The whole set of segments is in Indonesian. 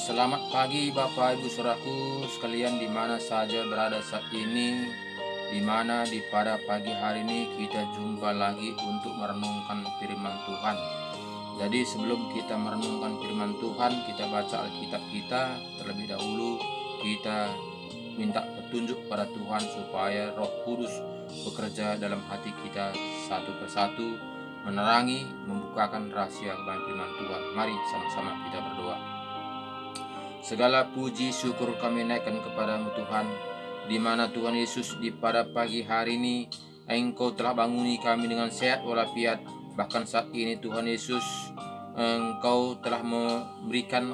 Selamat pagi Bapak Ibu Saudaraku sekalian di mana saja berada saat ini, di mana pada pagi hari ini kita jumpa lagi untuk merenungkan firman Tuhan. Jadi sebelum kita merenungkan firman Tuhan, kita baca Alkitab kita terlebih dahulu. Kita minta petunjuk pada Tuhan supaya Roh Kudus bekerja dalam hati kita satu persatu, menerangi, membukakan rahasia kebenaran firman Tuhan. Mari sama-sama kita berdoa. Segala puji syukur kami naikkan kepadamu Tuhan, di mana Tuhan Yesus pada pagi hari ini Engkau telah banguni kami dengan sehat walafiat. Bahkan saat ini Tuhan Yesus, Engkau telah memberikan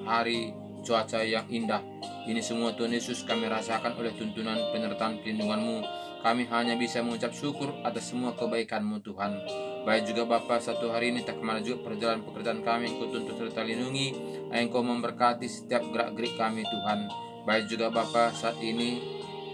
hari cuaca yang indah. Ini semua Tuhan Yesus kami rasakan oleh tuntunan penyertaan pelindungan-Mu. Kami hanya bisa mengucap syukur atas semua kebaikan-Mu Tuhan. Baik juga Bapa, satu hari ini tak kemana juga perjalanan pekerjaan kami, Engkau tuntun serta lindungi. Engkau memberkati setiap gerak-gerik kami Tuhan. Baik juga Bapa, saat ini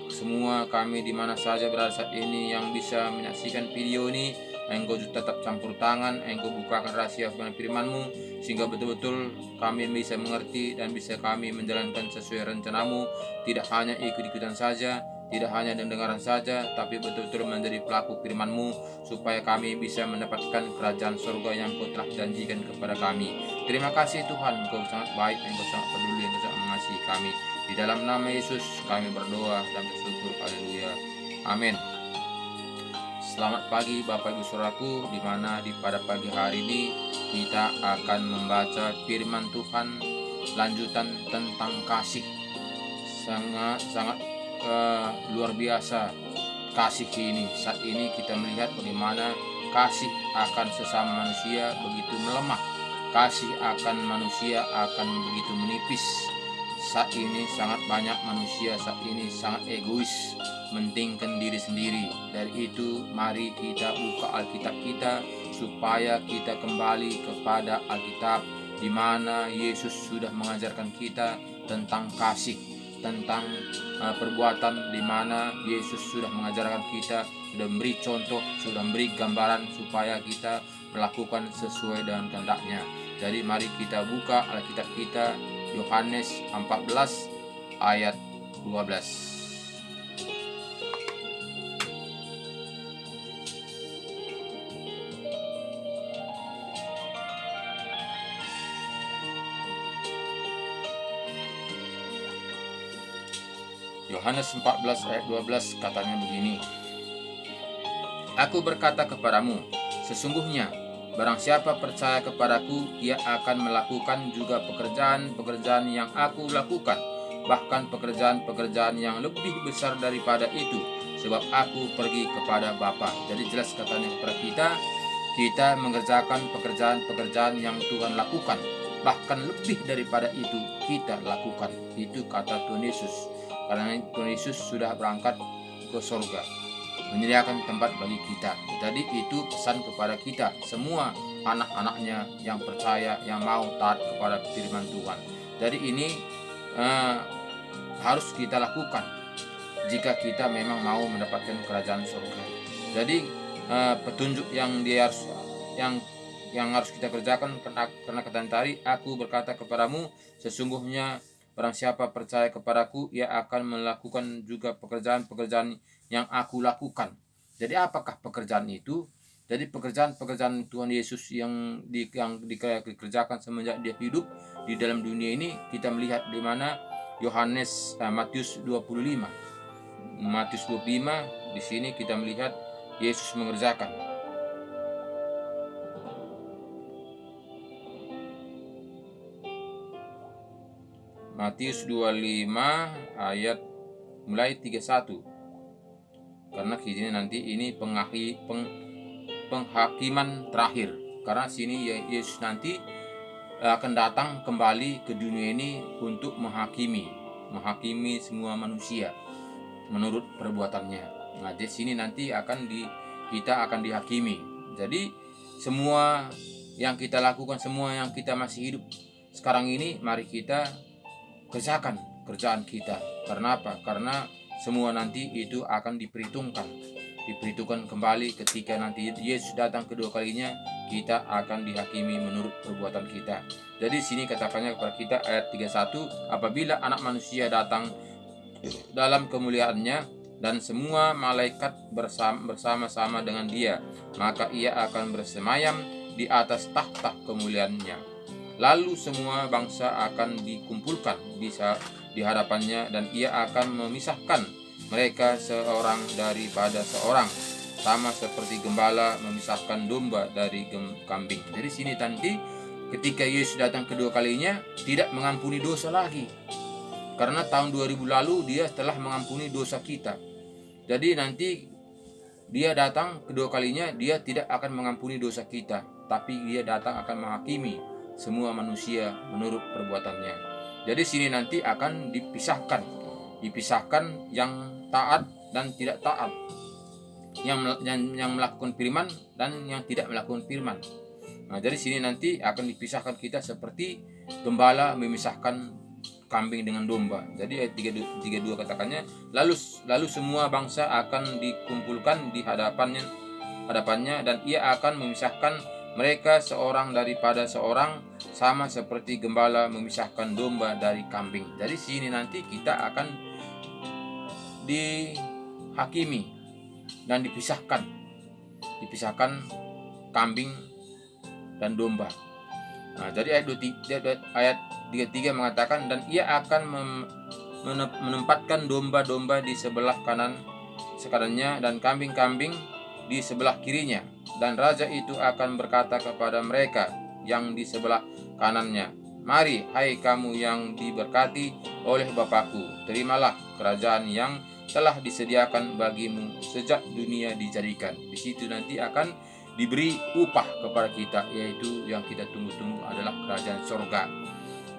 semua kami di mana saja berada saat ini yang bisa menyaksikan video ini, Engkau tetap campur tangan, Engkau bukakan rahasia firman-Mu sehingga betul-betul kami bisa mengerti dan bisa kami menjalankan sesuai rencana-Mu, tidak hanya ikut-ikutan saja, tidak hanya dengaran saja, tapi betul-betul menjadi pelaku firman-Mu supaya kami bisa mendapatkan kerajaan surga yang Kau telah janjikan kepada kami. Terima kasih Tuhan, Engkau sangat baik, Engkau sangat peduli, Engkau sangat mengasihi kami. Di dalam nama Yesus kami berdoa dan bersyukur. Haleluya. Amin. Selamat pagi Bapak Ibu Saudaraku, di mana pada pagi hari ini kita akan membaca firman Tuhan lanjutan tentang kasih. Sangat luar biasa kasih ini. Saat ini kita melihat bagaimana kasih akan sesama manusia begitu melemah. Kasih akan manusia akan begitu menipis. Saat ini sangat banyak manusia saat ini sangat egois, mentingkan diri sendiri. Dari itu mari kita buka Alkitab kita supaya kita kembali kepada Alkitab, di mana Yesus sudah mengajarkan kita tentang kasih, tentang perbuatan, di mana Yesus sudah mengajarkan kita, sudah memberi contoh, sudah memberi gambaran supaya kita melakukan sesuai dengan kehendak-Nya. Jadi mari kita buka Alkitab kita, Yohanes 14 ayat 12. Yohanes 14 ayat 12 katanya begini. Aku berkata kepadamu, sesungguhnya barang siapa percaya kepadaku, ia akan melakukan juga pekerjaan-pekerjaan yang aku lakukan, bahkan pekerjaan-pekerjaan yang lebih besar daripada itu, sebab aku pergi kepada Bapa. Jadi jelas katanya kepada kita mengerjakan pekerjaan-pekerjaan yang Tuhan lakukan, bahkan lebih daripada itu kita lakukan. Itu kata Tuhan Yesus. Karena Tuhan Yesus sudah berangkat ke surga, menyediakan tempat bagi kita. Jadi itu pesan kepada kita semua anak-anaknya yang percaya, yang mau taat kepada firman Tuhan. Jadi ini harus kita lakukan jika kita memang mau mendapatkan kerajaan surga. Jadi petunjuk yang harus kita kerjakan, karena kata tadi, aku berkata kepadamu, sesungguhnya barang siapa percaya kepadaku, ia akan melakukan juga pekerjaan-pekerjaan yang aku lakukan. Jadi apakah pekerjaan itu? Jadi pekerjaan-pekerjaan Tuhan Yesus yang dikerjakan semenjak dia hidup di dalam dunia ini, kita melihat di mana Matius 25. Matius 25 di sini kita melihat Yesus mengerjakan. Matius 25 ayat mulai 31. Karena sini nanti ini penghakiman terakhir. Karena sini Yesus nanti akan datang kembali ke dunia ini untuk menghakimi semua manusia menurut perbuatannya. Nah, di sini nanti kita akan dihakimi. Jadi semua yang kita lakukan, semua yang kita masih hidup sekarang ini, mari kita kerjakan kerjaan kita. Karena apa? Karena semua nanti itu akan diperhitungkan. diperhitungkan kembali ketika nanti Yesus datang kedua kalinya, kita akan dihakimi menurut perbuatan kita. Jadi sini katakannya kepada kita ayat 31, apabila anak manusia datang dalam kemuliaannya dan semua malaikat bersama-sama dengan dia, maka ia akan bersemayam di atas tahta kemuliaannya. Lalu semua bangsa akan dikumpulkan di hadapannya, dan ia akan memisahkan mereka seorang daripada seorang, sama seperti gembala memisahkan domba dari kambing. Jadi sini nanti ketika Yesus datang kedua kalinya tidak mengampuni dosa lagi, karena tahun 2000 lalu dia telah mengampuni dosa kita. Jadi nanti dia datang kedua kalinya, dia tidak akan mengampuni dosa kita, tapi dia datang akan menghakimi semua manusia menurut perbuatannya. Jadi sini nanti akan dipisahkan yang taat dan tidak taat, yang melakukan firman dan yang tidak melakukan firman. Nah, jadi sini nanti akan dipisahkan kita seperti gembala memisahkan kambing dengan domba. Jadi ayat 32 katakannya, lalu semua bangsa akan dikumpulkan di hadapannya, dan ia akan memisahkan mereka seorang daripada seorang, sama seperti gembala memisahkan domba dari kambing. Jadi sini nanti kita akan dihakimi dan dipisahkan kambing dan domba. Nah, jadi ayat 33 mengatakan, dan ia akan menempatkan domba-domba di sebelah kanannya dan kambing-kambing di sebelah kirinya, dan raja itu akan berkata kepada mereka yang di sebelah kanannya, mari, hai kamu yang diberkati oleh Bapakku, terimalah kerajaan yang telah disediakan bagimu sejak dunia dijadikan. Di situ nanti akan diberi upah kepada kita, yaitu yang kita tunggu-tunggu adalah kerajaan surga.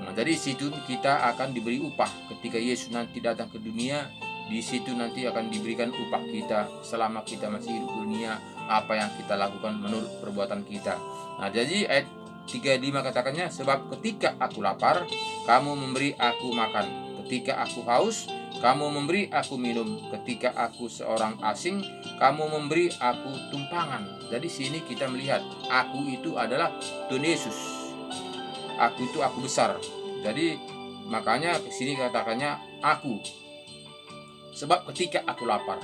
Nah, jadi situ kita akan diberi upah ketika Yesus nanti datang ke dunia. Di situ nanti akan diberikan upah kita selama kita masih hidup dunia, apa yang kita lakukan menurut perbuatan kita. Nah, jadi ayat 35 katakannya, sebab ketika aku lapar, kamu memberi aku makan, ketika aku haus, kamu memberi aku minum, ketika aku seorang asing, kamu memberi aku tumpangan. Jadi sini kita melihat aku itu adalah Tuhan Yesus. Aku itu aku besar. Jadi makanya sini katakannya aku. Sebab ketika aku lapar,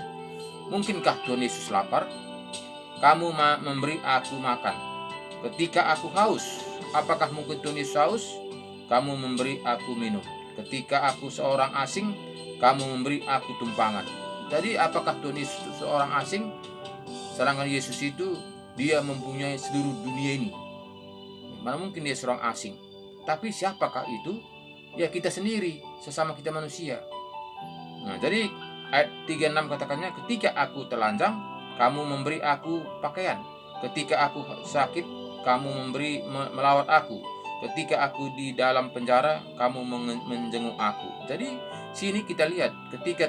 mungkinkah Tuhan Yesus lapar? Kamu memberi aku makan. Ketika aku haus, apakah mungkin Tuhan Yesus haus? Kamu memberi aku minum. Ketika aku seorang asing, kamu memberi aku tumpangan. Jadi apakah Tuhan Yesus itu seorang asing? Sedangkan Yesus itu dia mempunyai seluruh dunia ini. Mana mungkin dia seorang asing? Tapi siapakah itu? Ya kita sendiri, sesama kita manusia. Nah, jadi ayat 36 katakannya, ketika aku telanjang, kamu memberi aku pakaian. Ketika aku sakit, kamu melawat aku. Ketika aku di dalam penjara, kamu menjenguk aku. Jadi sini kita lihat ketika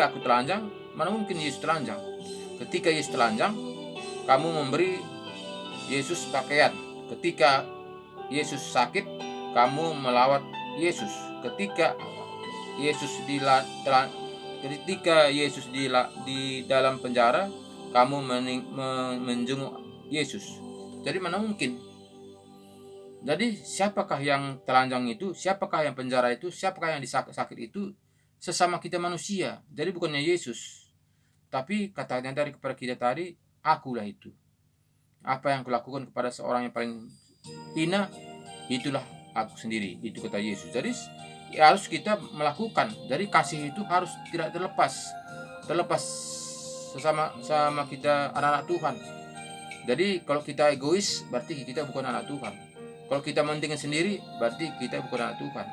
aku telanjang, mana mungkin Yesus telanjang? Ketika Yesus telanjang, kamu memberi Yesus pakaian. Ketika Yesus sakit, kamu melawat Yesus. Ketika Yesus di dalam penjara, kamu menjenguk Yesus. Jadi mana mungkin? Jadi siapakah yang telanjang itu? Siapakah yang penjara itu? Siapakah yang sakit itu? Sesama kita manusia. Jadi bukannya Yesus. Tapi katanya dari kepada kita tadi, akulah itu. Apa yang kulakukan kepada seorang yang paling hina, itulah aku sendiri. Itu kata Yesus. Jadi harus kita melakukan. Jadi kasih itu harus tidak terlepas sama kita anak-anak Tuhan. Jadi kalau kita egois, berarti kita bukan anak Tuhan. Kalau kita mentingin sendiri, berarti kita bukan anak Tuhan.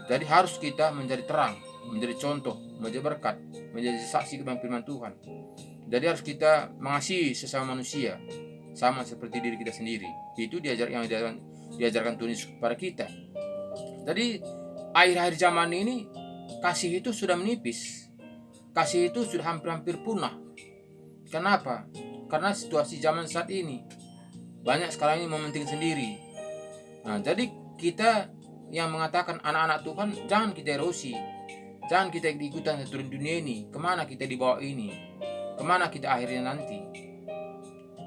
Jadi harus kita menjadi terang, menjadi contoh, menjadi berkat, menjadi saksi kebenaran firman Tuhan. Jadi harus kita mengasihi sesama manusia, sama seperti diri kita sendiri. Itu diajarkan Tuhan Yesus kepada kita. Jadi akhir-akhir zaman ini kasih itu sudah menipis. Kasih itu sudah hampir-hampir punah. Kenapa? Karena situasi zaman saat ini banyak sekarang ini mementingkan sendiri. Nah, jadi kita yang mengatakan anak-anak Tuhan, jangan kita erosi, jangan kita ikutan aturan dunia ini. Kemana kita dibawa ini? kemana kita akhirnya nanti?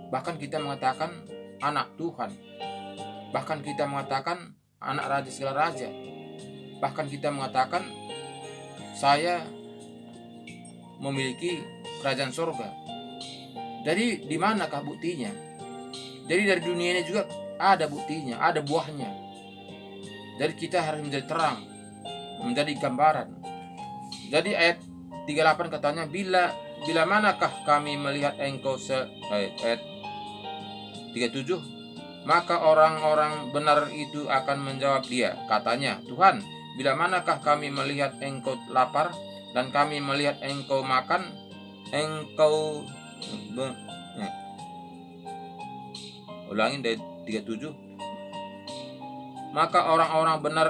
Bahkan kita mengatakan anak Tuhan. Bahkan kita mengatakan anak raja segala raja. Bahkan kita mengatakan saya memiliki kerajaan surga. Jadi di manakah buktinya? Jadi dari dunia ini juga ada buktinya, ada buahnya. Jadi kita harus menjadi terang, menjadi gambaran. Jadi ayat 38 katanya, bila manakah kami melihat engkau ayat 37, maka orang-orang benar itu akan menjawab dia, katanya, Tuhan, bila manakah kami melihat engkau lapar dan kami melihat engkau makan, ulangin dari 37, maka orang-orang benar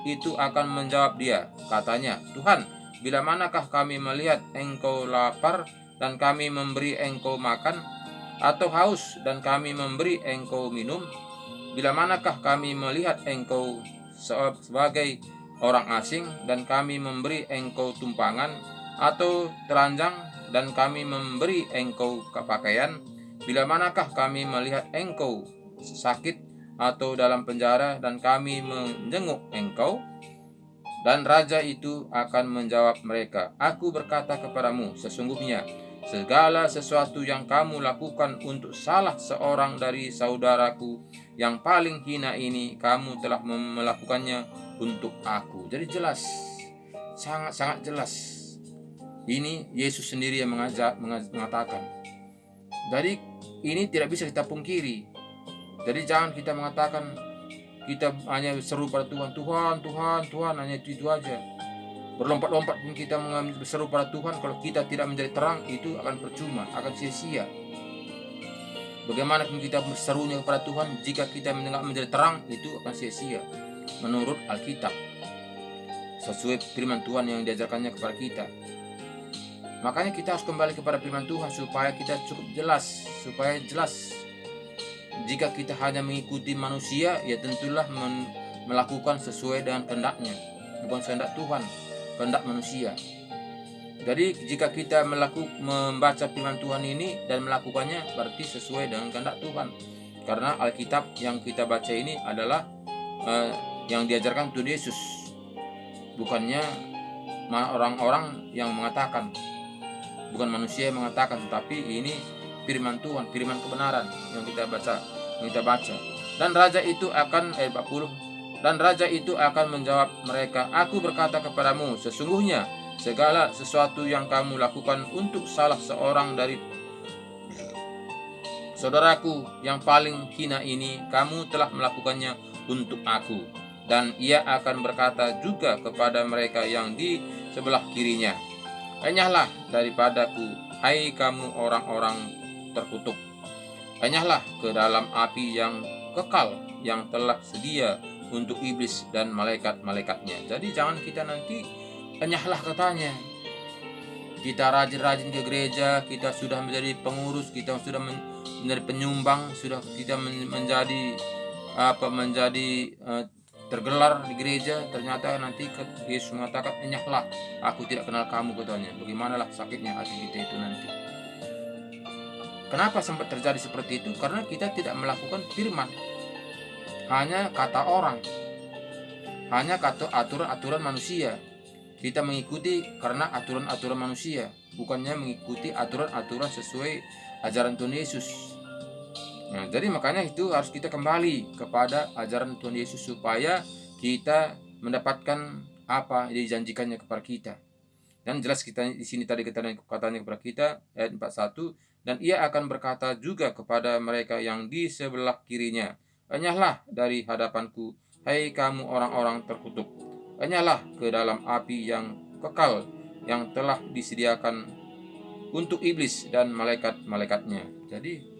itu akan menjawab dia, katanya, Tuhan, bila manakah kami melihat engkau lapar dan kami memberi engkau makan, atau haus dan kami memberi engkau minum? Bila manakah kami melihat engkau sebagai orang asing dan kami memberi engkau tumpangan, atau telanjang dan kami memberi engkau pakaian? Bila manakah kami melihat engkau sakit atau dalam penjara dan kami menjenguk engkau? Dan raja itu akan menjawab mereka, Aku berkata kepadamu, sesungguhnya segala sesuatu yang kamu lakukan untuk salah seorang dari saudaraku yang paling hina ini, kamu telah melakukannya untuk aku. Jadi jelas, sangat-sangat jelas. Ini Yesus sendiri yang mengatakan. Jadi ini tidak bisa kita pungkiri. Jadi jangan kita mengatakan kita hanya seru pada Tuhan, Tuhan, hanya itu aja. Berlompat-lompat kita berseru pada Tuhan, kalau kita tidak menjadi terang, itu akan percuma, akan sia-sia. Bagaimana kita berserunya kepada Tuhan jika kita menjadi terang, itu akan sia-sia. Menurut Alkitab, sesuai firman Tuhan yang diajarkannya kepada kita. Makanya kita harus kembali kepada firman Tuhan supaya kita cukup jelas, supaya jelas. Jika kita hanya mengikuti manusia, ya tentulah melakukan sesuai dengan kehendaknya, bukan kehendak Tuhan, kehendak manusia. Jadi jika kita membaca firman Tuhan ini dan melakukannya, berarti sesuai dengan kehendak Tuhan. Karena Alkitab yang kita baca ini adalah yang diajarkan Tuhan Yesus, bukannya orang-orang yang mengatakan, bukan manusia yang mengatakan, tetapi ini firman Tuhan, firman kebenaran yang kita baca. Dan raja itu akan ayat 40, dan raja itu akan menjawab mereka, Aku berkata kepadamu, sesungguhnya segala sesuatu yang kamu lakukan untuk salah seorang dari saudaraku yang paling hina ini, kamu telah melakukannya untuk aku. Dan ia akan berkata juga kepada mereka yang di sebelah kirinya, Enyahlah daripadaku, hai kamu orang-orang terkutuk, enyahlah ke dalam api yang kekal yang telah sedia untuk iblis dan malaikat-malaikatnya. Jadi jangan kita nanti enyahlah katanya. Kita rajin-rajin ke gereja, kita sudah menjadi pengurus, kita sudah menjadi penyumbang, sudah kita menjadi tergelar di gereja, ternyata nanti Yesus mengatakan, enyahlah, aku tidak kenal kamu, katanya. Bagaimanalah sakitnya hati kita itu nanti. Kenapa sempat terjadi seperti itu? Karena kita tidak melakukan firman, hanya kata orang, hanya kata aturan-aturan manusia. Kita mengikuti karena aturan-aturan manusia, bukannya mengikuti aturan-aturan sesuai ajaran Tuhan Yesus. Nah, jadi makanya itu harus kita kembali kepada ajaran Tuhan Yesus supaya kita mendapatkan apa yang dijanjikannya kepada kita. Dan jelas kita di sini tadi katanya kepada kita ayat 41, dan ia akan berkata juga kepada mereka yang di sebelah kirinya, enyahlah dari hadapanku, hai kamu orang-orang terkutuk, enyahlah ke dalam api yang kekal yang telah disediakan untuk iblis dan malaikat-malaikatnya. Jadi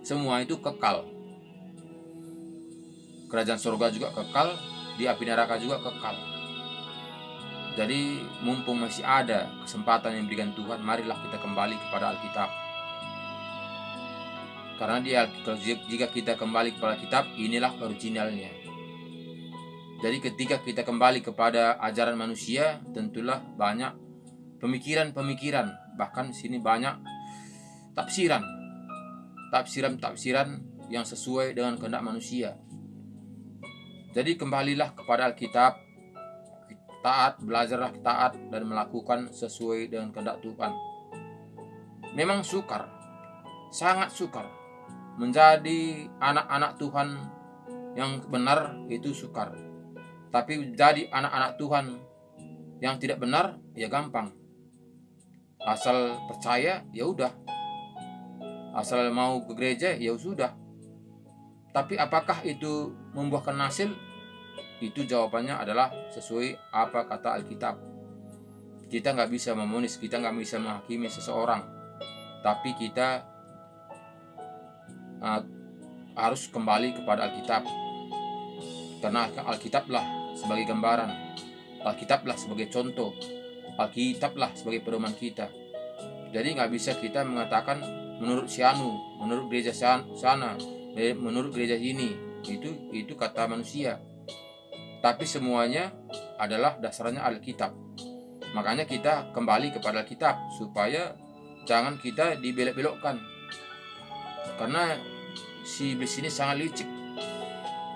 semua itu kekal. Kerajaan surga juga kekal, di api neraka juga kekal. Jadi mumpung masih ada kesempatan yang diberikan Tuhan, marilah kita kembali kepada Alkitab. Karena jika kita kembali kepada Alkitab, inilah originalnya. Jadi ketika kita kembali kepada ajaran manusia, tentulah banyak pemikiran-pemikiran, bahkan di sini banyak tafsiran yang sesuai dengan kehendak manusia. Jadi kembalilah kepada Alkitab, taat, belajarlah taat dan melakukan sesuai dengan kehendak Tuhan. Memang sukar, sangat sukar. Menjadi anak-anak Tuhan yang benar itu sukar. Tapi jadi anak-anak Tuhan yang tidak benar ya gampang. Asal percaya ya udah. Asal mau ke gereja ya sudah. Tapi apakah itu membuahkan hasil? Itu jawabannya adalah sesuai apa kata Alkitab. Kita nggak bisa memunis, kita nggak bisa menghakimi seseorang. Tapi kita harus kembali kepada Alkitab. Karena Alkitablah sebagai gambaran, Alkitablah sebagai contoh, Alkitablah sebagai pedoman kita. Jadi nggak bisa kita mengatakan menurut Sianu, menurut gereja sana, menurut gereja ini, itu kata manusia. Tapi semuanya adalah dasarnya Alkitab. Makanya kita kembali kepada Alkitab supaya jangan kita dibelok-belokkan. Karena si iblis ini sangat licik,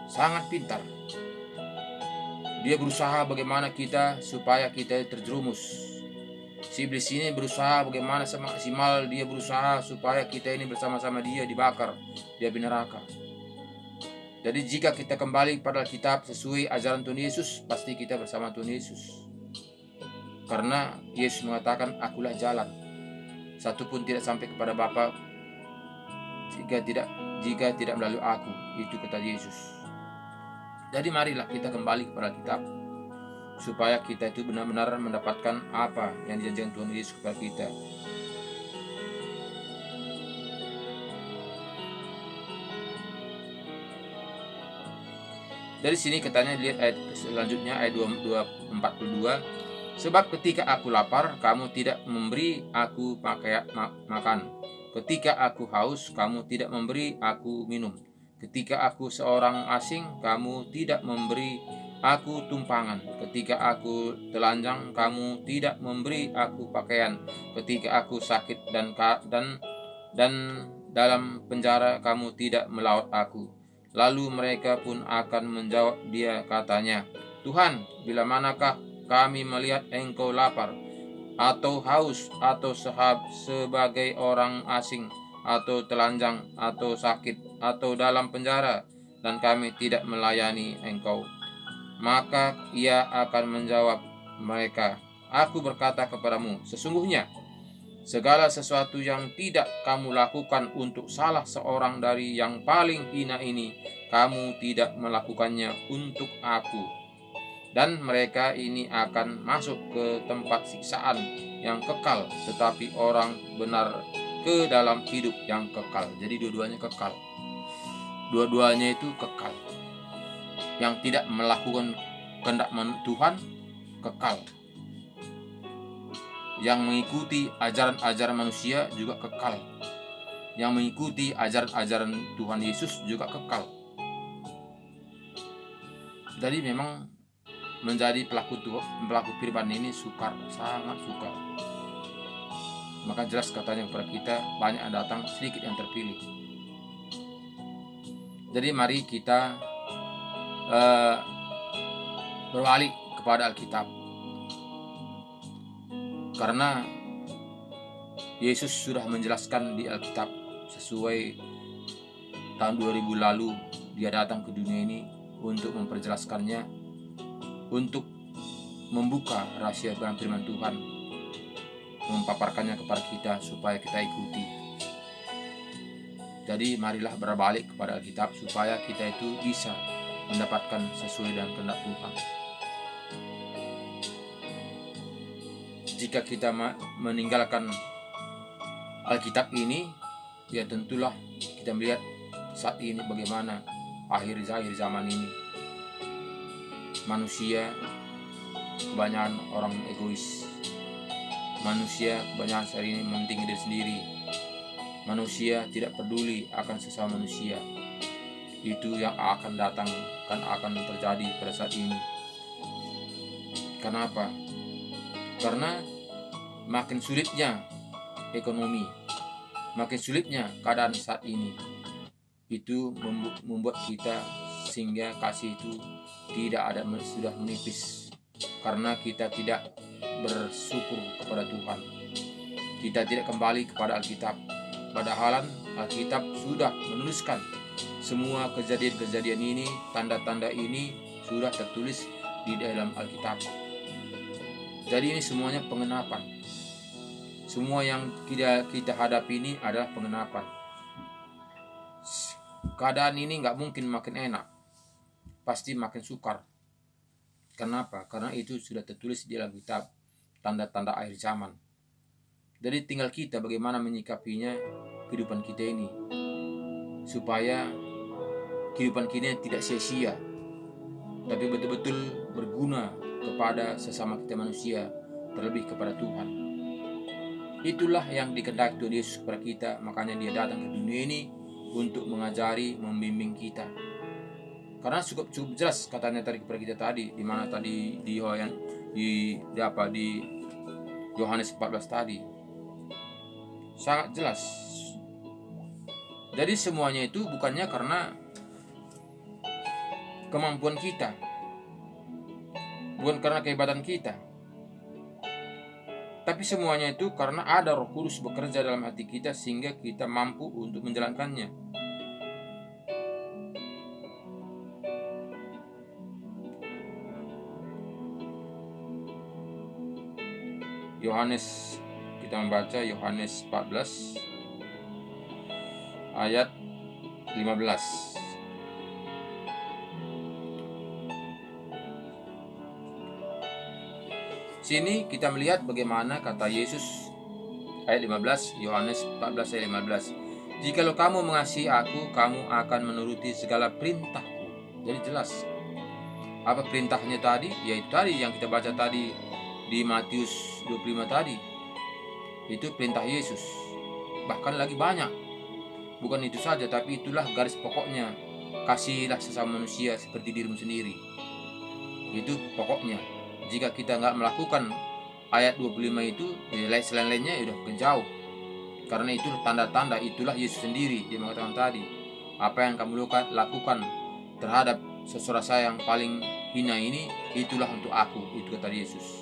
sangat pintar. Dia berusaha bagaimana kita supaya kita terjerumus. Si iblis ini berusaha bagaimana semaksimal dia berusaha supaya kita ini bersama-sama dia dibakar, dia di neraka. Jadi jika kita kembali pada Alkitab sesuai ajaran Tuhan Yesus, pasti kita bersama Tuhan Yesus. Karena Yesus mengatakan, akulah jalan. Satu pun tidak sampai kepada Bapa jika tidak melalui aku. Itu kata Yesus. Jadi marilah kita kembali kepada Alkitab, supaya kita itu benar-benar mendapatkan apa yang dijanjikan Tuhan Yesus kepada kita. Dari sini katanya, lihat ayat selanjutnya, ayat 42. Sebab ketika aku lapar, kamu tidak memberi aku makan. Ketika aku haus, kamu tidak memberi aku minum. Ketika aku seorang asing, kamu tidak memberi aku tumpangan. Ketika aku telanjang, kamu tidak memberi aku pakaian. Ketika aku sakit dan dalam penjara, kamu tidak melawat aku. Lalu mereka pun akan menjawab dia katanya, Tuhan, bila manakah kami melihat engkau lapar, atau haus, atau sebagai orang asing, atau telanjang, atau sakit, atau dalam penjara, dan kami tidak melayani engkau? Maka ia akan menjawab mereka, aku berkata kepadamu, sesungguhnya segala sesuatu yang tidak kamu lakukan untuk salah seorang dari yang paling hina ini, kamu tidak melakukannya untuk aku. Dan mereka ini akan masuk ke tempat siksaan yang kekal, tetapi orang benar ke dalam hidup yang kekal. Jadi dua-duanya kekal. Dua-duanya itu kekal. Yang tidak melakukan kehendak Tuhan, kekal. Yang mengikuti ajaran-ajaran manusia juga kekal. Yang mengikuti ajaran-ajaran Tuhan Yesus juga kekal. Jadi memang menjadi pelaku firman ini sukar, sangat sukar. Maka jelas katanya kepada kita, banyak yang datang, sedikit yang terpilih. Jadi mari kita berbalik kepada Alkitab. Karena Yesus sudah menjelaskan di Alkitab sesuai tahun 2000 lalu dia datang ke dunia ini untuk memperjelaskannya, untuk membuka rahasia firman Tuhan, memaparkannya kepada kita supaya kita ikuti. Jadi marilah berbalik kepada Alkitab supaya kita itu bisa mendapatkan sesuai dengan kehendak Tuhan. Jika kita meninggalkan Alkitab ini, ya tentulah kita melihat saat ini bagaimana akhir zaman ini. Manusia kebanyakan orang egois. Manusia kebanyakan saat ini mementingkan diri sendiri. Manusia tidak peduli akan sesama manusia. Itu yang akan terjadi pada saat ini. Kenapa? Karena makin sulitnya ekonomi, makin sulitnya keadaan saat ini. Itu membuat kita sehingga kasih itu tidak ada, sudah menipis, karena kita tidak bersyukur kepada Tuhan. Kita tidak kembali kepada Alkitab, padahal Alkitab sudah menuliskan semua kejadian-kejadian ini, tanda-tanda ini sudah tertulis di dalam Alkitab. Jadi ini semuanya pengenapan. Semua yang kita hadapi ini adalah pengenapan. Keadaan ini nggak mungkin makin enak, pasti makin sukar. Kenapa? Karena itu sudah tertulis di dalam kitab, tanda-tanda akhir zaman. Jadi tinggal kita bagaimana menyikapinya kehidupan kita ini, supaya kehidupan kita tidak sia-sia, tapi betul-betul berguna kepada sesama kita manusia, terlebih kepada Tuhan. Itulah yang dikehendaki Tuhan Yesus kepada kita. Makanya dia datang ke dunia ini untuk mengajari, membimbing kita. Karena cukup jelas katanya tadi kepada kita tadi, di mana tadi di Yohanes 14 tadi. Sangat jelas. Jadi semuanya itu bukannya karena kemampuan kita, bukan karena kehebatan kita, tapi semuanya itu karena ada Roh Kudus bekerja dalam hati kita sehingga kita mampu untuk menjalankannya. Yohanes, kita membaca Yohanes 14 ayat 15. Sini kita melihat bagaimana kata Yesus, ayat 15, Yohanes 14 ayat 15. Jikalau kamu mengasihi aku, kamu akan menuruti segala perintahku. Jadi jelas. Apa perintahnya tadi? Yaitu tadi yang kita baca tadi di Matius 25 tadi. Itu perintah Yesus. Bahkan lagi banyak. Bukan itu saja, tapi itulah garis pokoknya. Kasihilah sesama manusia seperti dirimu sendiri. Itu pokoknya. Jika kita nggak melakukan ayat 25 itu, selain-lainnya udah jauh. Karena itu tanda-tanda, itulah Yesus sendiri. Dia mengatakan tadi, apa yang kamu lakukan terhadap saudara saya yang paling hina ini, itulah untuk aku. Itu kata Yesus.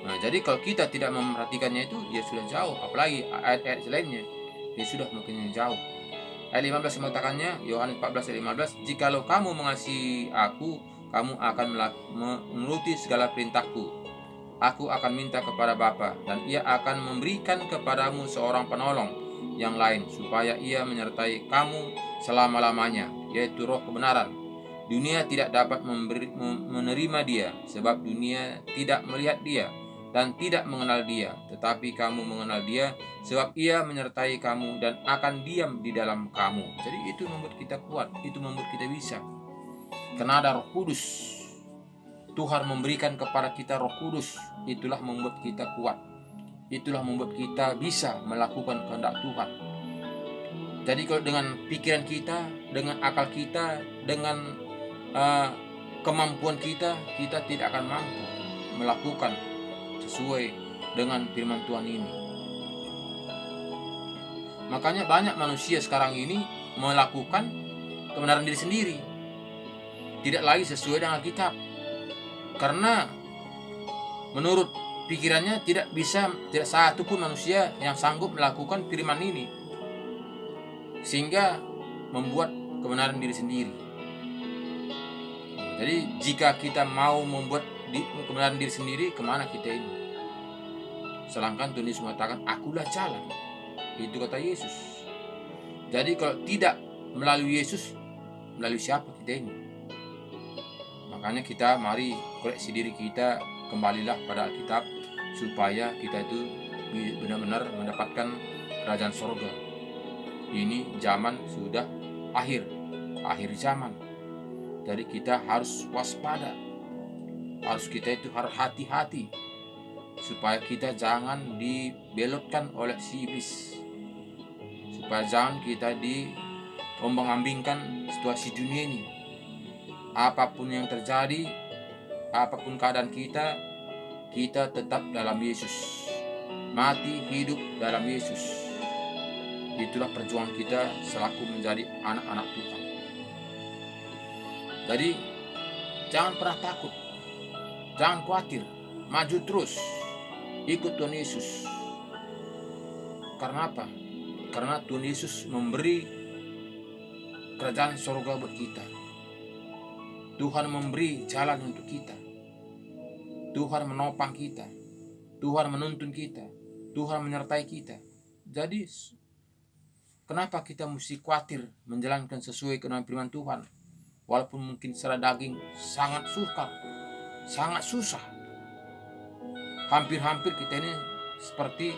Nah, jadi kalau kita tidak memperhatikannya itu, ya sudah jauh. Apalagi ayat-ayat selainnya, ya sudah makin jauh. Ayat 15 mengatakannya, Yohanes 14 ayat 15, jikalau kamu mengasihi aku, kamu akan menuruti segala perintahku. Aku akan minta kepada Bapa, dan ia akan memberikan kepadamu seorang penolong yang lain, supaya ia menyertai kamu selama-lamanya, yaitu Roh kebenaran. Dunia tidak dapat menerima dia, sebab dunia tidak melihat dia dan tidak mengenal dia. Tetapi kamu mengenal dia, sebab ia menyertai kamu dan akan diam di dalam kamu. Jadi itu membuat kita kuat, itu membuat kita bisa. Karena ada Roh Kudus. Tuhan memberikan kepada kita Roh Kudus. Itulah membuat kita kuat. Itulah membuat kita bisa melakukan kehendak Tuhan. Jadi kalau dengan pikiran kita, dengan akal kita, dengan kemampuan kita tidak akan mampu melakukan sesuai dengan firman Tuhan ini. Makanya banyak manusia sekarang ini melakukan kebenaran diri sendiri, tidak lagi sesuai dengan Alkitab, karena menurut pikirannya tidak satu pun manusia yang sanggup melakukan firman ini, sehingga membuat kebenaran diri sendiri. Jadi jika kita mau membuat kebenaran diri sendiri, kemana kita ini? Sedangkan Tuhan Yesus mengatakan, akulah jalan. Itu kata Yesus. Jadi kalau tidak melalui Yesus, melalui siapa kita ini? Makanya kita mari koreksi diri kita, kembalilah pada Alkitab, supaya kita itu benar-benar mendapatkan kerajaan sorga. Ini zaman sudah akhir zaman. Jadi kita harus waspada, kita itu harus hati-hati, supaya kita jangan dibelotkan oleh si iblis, supaya jangan kita diombang-ambingkan situasi dunia ini. Apapun yang terjadi, apapun keadaan kita tetap dalam Yesus. mati hidup dalam Yesus. Itulah perjuangan kita selaku menjadi anak-anak Tuhan. Jadi jangan pernah takut, jangan khawatir, maju terus, ikut Tuhan Yesus. Karena apa? Karena Tuhan Yesus memberi kerajaan surga buat kita. Tuhan memberi jalan untuk kita. Tuhan menopang kita. Tuhan menuntun kita. Tuhan menyertai kita. Jadi kenapa kita mesti khawatir menjalankan sesuai dengan firman Tuhan? Walaupun mungkin secara daging sangat sukar, sangat susah. Hampir-hampir kita ini seperti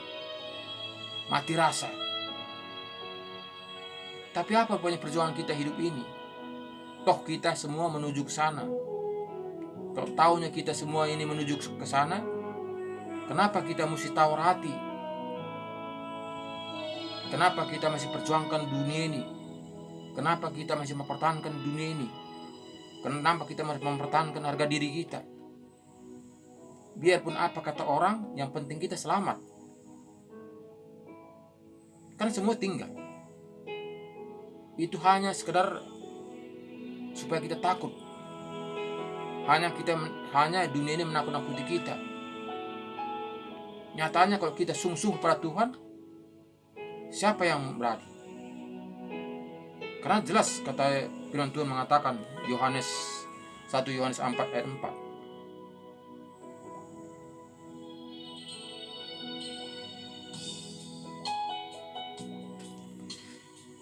mati rasa. Tapi apa punya perjuangan kita hidup ini? Toh kita semua menuju ke sana. Kalau tahunya kita semua ini menuju ke sana, kenapa kita mesti tawar hati? Kenapa kita masih perjuangkan dunia ini? Kenapa kita masih mempertahankan dunia ini? Kenapa kita masih mempertahankan harga diri kita? Biarpun apa kata orang, yang penting kita selamat. Kan semua tinggal. Itu hanya sekedar supaya kita takut. Hanya dunia ini menakut-nakuti kita. Nyatanya kalau kita sungguh-sungguh pada Tuhan, siapa yang berani? Karena jelas kata firman Tuhan mengatakan 1 Yohanes 4 ayat 4.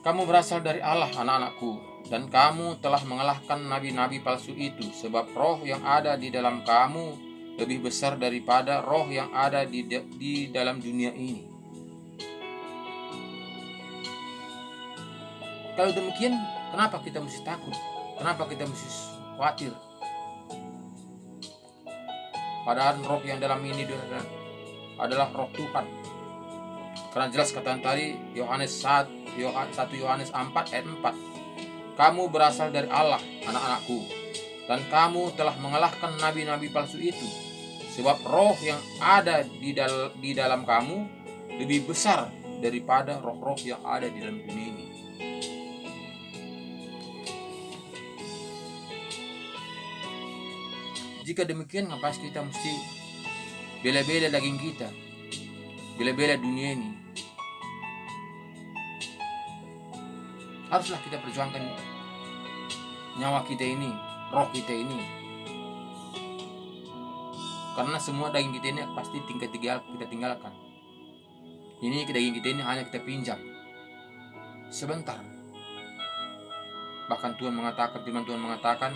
Kamu berasal dari Allah, anak-anakku, dan kamu telah mengalahkan nabi-nabi palsu itu, sebab roh yang ada di dalam kamu lebih besar daripada roh yang ada di dalam dunia ini. Kalau demikian, kenapa kita mesti takut? Kenapa kita mesti khawatir? Padahal roh yang dalam ini adalah roh Tuhan. Karena jelas kata tadi 1 Yohanes 4 ayat 4. Kamu berasal dari Allah, anak-anakku, dan kamu telah mengalahkan nabi-nabi palsu itu, sebab roh yang ada di dalam kamu lebih besar daripada roh-roh yang ada di dalam dunia ini. Jika demikian, ngapain kita mesti bela-bela daging kita, bela-bela dunia ini? Haruslah kita perjuangkan nyawa kita ini, roh kita ini. Karena semua daging kita ini pasti kita tinggalkan. Ini daging kita ini hanya kita pinjam sebentar. Bahkan firman Tuhan mengatakan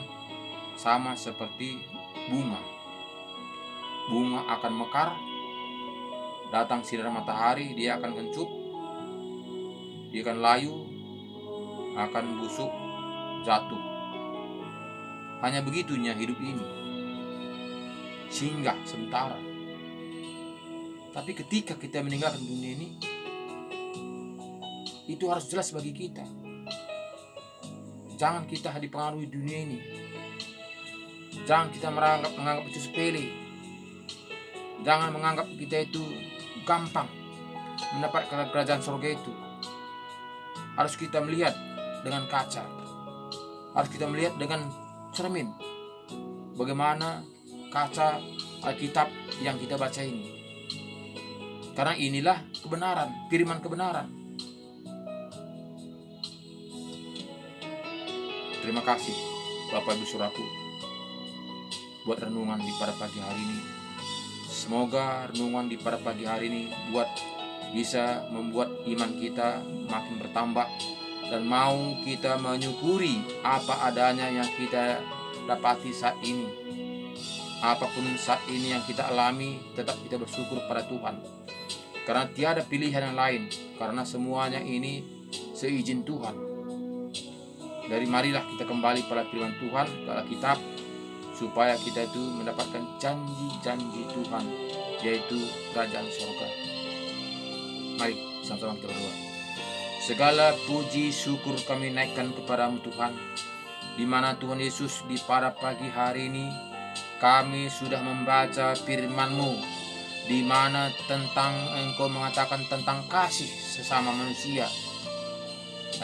sama seperti bunga. Bunga akan mekar, datang sinar matahari, dia akan kencup, dia akan layu, akan busuk, jatuh. Hanya begitunya hidup ini, singgah sementara. Tapi ketika kita meninggalkan dunia ini, itu harus jelas bagi kita. Jangan kita dipengaruhi dunia ini. Jangan kita menganggap itu sepele. Jangan menganggap kita itu gampang mendapatkan kerajaan surga itu. Harus kita melihat dengan kaca. Harus kita melihat dengan cermin. Bagaimana kaca Alkitab yang kita baca ini. Karena inilah kebenaran, firman kebenaran. Terima kasih Bapak Ibu Saudaraku buat renungan di pada pagi hari ini. Semoga renungan di pada pagi hari ini bisa membuat iman kita makin bertambah, dan mau kita menyukuri apa adanya yang kita dapati saat ini. Apapun saat ini yang kita alami, tetap kita bersyukur pada Tuhan. Karena tiada pilihan yang lain, karena semuanya ini seizin Tuhan. Dari marilah kita kembali pada firman Tuhan, ke Alkitab, supaya kita itu mendapatkan janji-janji Tuhan, yaitu kerajaan surga. Mari sama-sama kita berdoa. Segala puji syukur kami naikkan kepadamu Tuhan, di mana Tuhan Yesus di pada pagi hari ini kami sudah membaca firman-Mu, di mana tentang Engkau mengatakan tentang kasih sesama manusia.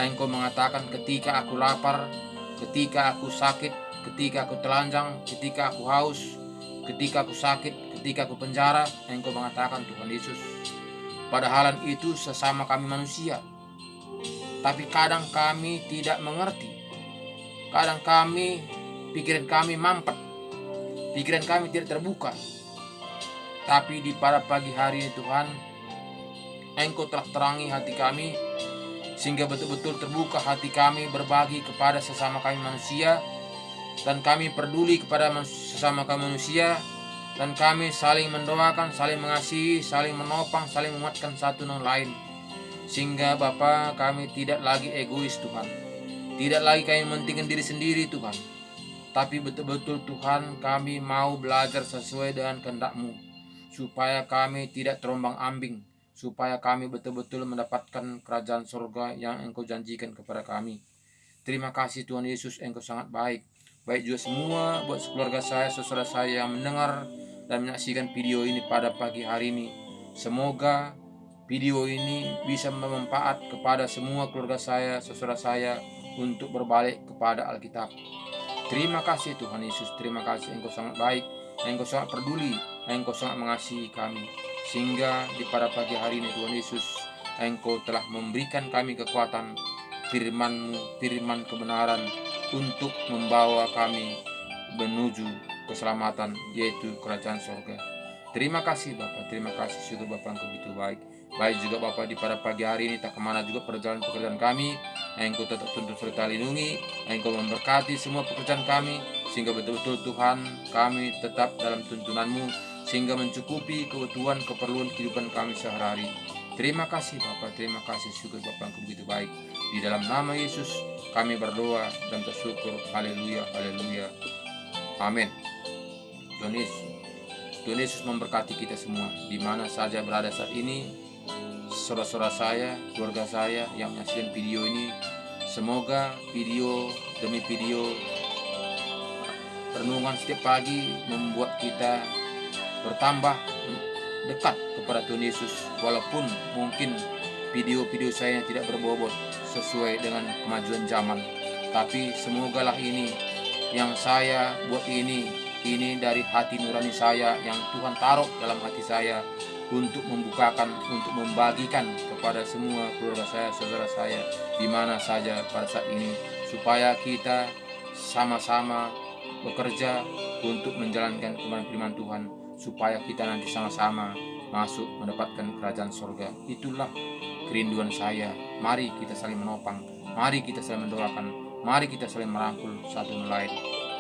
Engkau mengatakan ketika aku lapar, ketika aku sakit, ketika aku telanjang, ketika aku haus, ketika aku sakit, ketika aku penjara, Engkau mengatakan Tuhan Yesus. Padahal itu sesama kami manusia. Tapi kadang kami tidak mengerti. Kadang pikiran kami mampet. Pikiran kami tidak terbuka. Tapi di pada pagi hari ini Tuhan, Engkau telah terangi hati kami, sehingga betul-betul terbuka hati kami berbagi kepada sesama kami manusia, dan kami peduli kepada sesama kami manusia, dan kami saling mendoakan, saling mengasihi, saling menopang, saling menguatkan satu dengan lain. Sehingga Bapa, kami tidak lagi egois Tuhan, tidak lagi kami mementingkan diri sendiri Tuhan, tapi betul-betul Tuhan kami mau belajar sesuai dengan kehendak-Mu, supaya kami tidak terombang-ambing, supaya kami betul-betul mendapatkan kerajaan surga yang Engkau janjikan kepada kami. Terima kasih Tuhan Yesus, Engkau sangat baik. Baik juga semua buat keluarga saya, saudara saya yang mendengar dan menyaksikan video ini pada pagi hari ini. Semoga video ini bisa bermanfaat kepada semua keluarga saya, saudara saya, untuk berbalik kepada Alkitab. Terima kasih Tuhan Yesus, terima kasih Engkau sangat baik, Engkau sangat peduli, Engkau sangat mengasihi kami. Sehingga di pada pagi hari ini Tuhan Yesus, Engkau telah memberikan kami kekuatan firman-Mu, firman kebenaran, untuk membawa kami menuju keselamatan, yaitu kerajaan surga. Terima kasih Bapa, terima kasih, syukur Bapa Engkau begitu baik. Baik juga Bapa di pada pagi hari ini, tak kemana juga perjalanan pekerjaan kami, Engkau tetap tuntun serta lindungi, Engkau memberkati semua pekerjaan kami, sehingga betul-betul Tuhan kami tetap dalam tuntunan-Mu, sehingga mencukupi kebutuhan keperluan kehidupan kami sehari-hari. Terima kasih Bapa, terima kasih, syukur Bapa Engkau begitu baik. Di dalam nama Yesus kami berdoa dan bersyukur. Haleluya, haleluya. Amin. Tuhan Yesus memberkati kita semua di mana saja berada saat ini. Saudara-saudara saya, keluarga saya yang menyaksikan video ini, semoga video demi video renungan setiap pagi membuat kita bertambah dekat kepada Tuhan Yesus. Walaupun mungkin video-video saya tidak berbobot sesuai dengan kemajuan zaman, tapi semogalah ini yang saya buat ini dari hati nurani saya yang Tuhan taruh dalam hati saya, untuk membukakan, untuk membagikan kepada semua keluarga saya, saudara saya di mana saja pada saat ini, supaya kita sama-sama bekerja untuk menjalankan kebenaran firman Tuhan, supaya kita nanti sama-sama masuk mendapatkan kerajaan surga. Itulah kerinduan saya. Mari kita saling menopang, mari kita saling mendoakan, mari kita saling merangkul satu sama lain.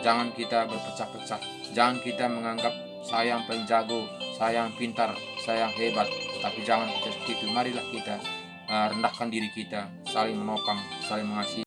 Jangan kita berpecah-pecah, jangan kita menganggap saya yang paling jago, saya yang pintar, saya yang hebat. Tapi jangan kita seperti itu. Marilah kita rendahkan diri kita, saling menopang, saling mengasihi.